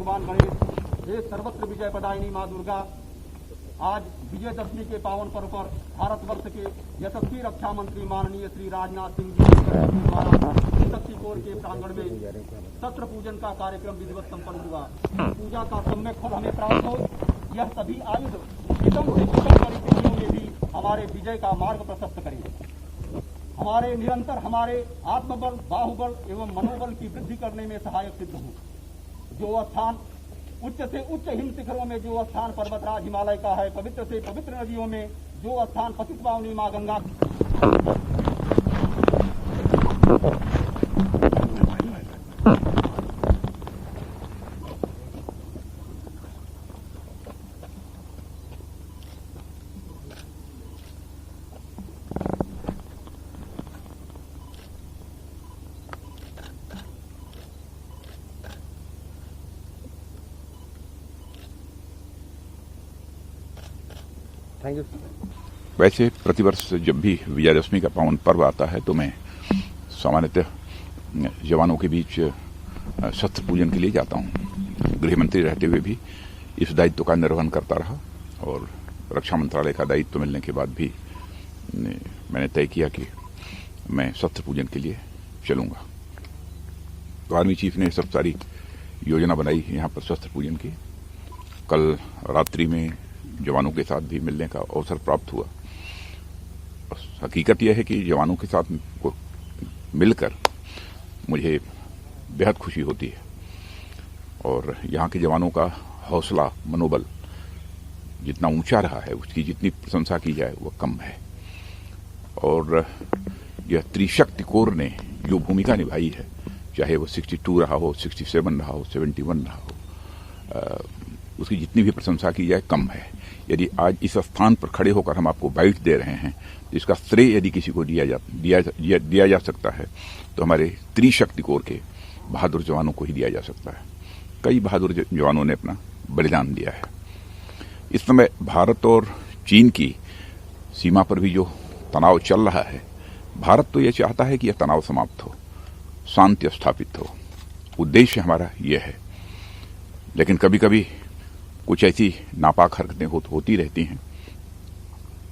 भगवान गणेश, हे सर्वत्र विजय प्रदायिनी माँ दुर्गा, आज विजयदशमी के पावन पर्व पर भारतवर्ष के यशस्वी रक्षा मंत्री माननीय श्री राजनाथ सिंह जी के द्वारा शक्तिकोर के प्रांगण में शस्त्र पूजन का कार्यक्रम विधिवत संपन्न हुआ। पूजा का सम्यक फल हमें प्राप्त हो, यह सभी आयुध विषम से विषम परिस्थितियों में भी हमारे विजय का मार्ग प्रशस्त करें, हमारे निरंतर हमारे आत्मबल, बाहुबल एवं मनोबल की वृद्धि करने में सहायक सिद्ध हो। जो स्थान उच्च से उच्च हिम शिखरों में, जो स्थान पर्वतराज हिमालय का है, पवित्र से पवित्र नदियों में जो स्थान पतित पावनी मां गंगा थैंक यू। वैसे प्रतिवर्ष जब भी विजयादशमी का पावन पर्व आता है तो मैं सामान्यतः जवानों के बीच शस्त्र पूजन के लिए जाता हूं। गृह मंत्री रहते हुए भी इस दायित्व का निर्वहन करता रहा और रक्षा मंत्रालय का दायित्व मिलने के बाद भी मैंने तय किया कि मैं शस्त्र पूजन के लिए चलूंगा। तो आर्मी चीफ ने सब सारी योजना बनाई यहाँ पर शस्त्र पूजन की। कल रात्रि में जवानों के साथ भी मिलने का अवसर प्राप्त हुआ। हकीकत यह है कि जवानों के साथ मिलकर मुझे बेहद खुशी होती है और यहाँ के जवानों का हौसला, मनोबल जितना ऊंचा रहा है उसकी जितनी प्रशंसा की जाए वह कम है। और यह त्रिशक्ति कोर ने जो भूमिका निभाई है, चाहे वो 62 रहा हो, 67 रहा हो, 71 रहा हो, उसकी जितनी भी प्रशंसा की जाए कम है। यदि आज इस स्थान पर खड़े होकर हम आपको बाइट दे रहे हैं, इसका श्रेय यदि किसी को दिया जा सकता है तो हमारे त्रिशक्ति कोर के बहादुर जवानों को ही दिया जा सकता है। कई बहादुर जवानों ने अपना बलिदान दिया है। इस समय भारत और चीन की सीमा पर भी जो तनाव चल रहा है, भारत तो यह चाहता है कि यह तनाव समाप्त हो, शांति स्थापित हो। उद्देश्य हमारा यह है। लेकिन कभी कभी कुछ ऐसी नापाक हरकतें होती रहती हैं,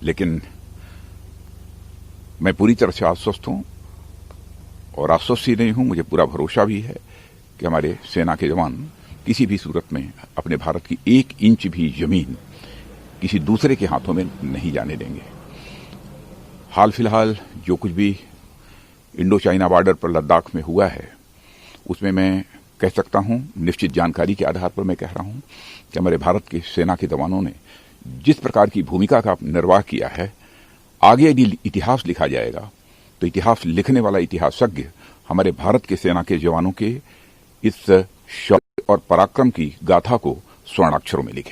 लेकिन मैं पूरी तरह से आश्वस्त हूं और आश्वस्त ही नहीं हूं, मुझे पूरा भरोसा भी है कि हमारे सेना के जवान किसी भी सूरत में अपने भारत की 1 इंच भी जमीन किसी दूसरे के हाथों में नहीं जाने देंगे। हाल फिलहाल जो कुछ भी इंडो चाइना बॉर्डर पर लद्दाख में हुआ है, उसमें मैं कह सकता हूं, निश्चित जानकारी के आधार पर मैं कह रहा हूं कि हमारे भारत की सेना के जवानों ने जिस प्रकार की भूमिका का निर्वाह किया है, आगे यदि इतिहास लिखा जाएगा तो इतिहास लिखने वाला इतिहासज्ञ हमारे भारत के सेना के जवानों के इस शौर्य और पराक्रम की गाथा को स्वर्णाक्षरों में लिखे।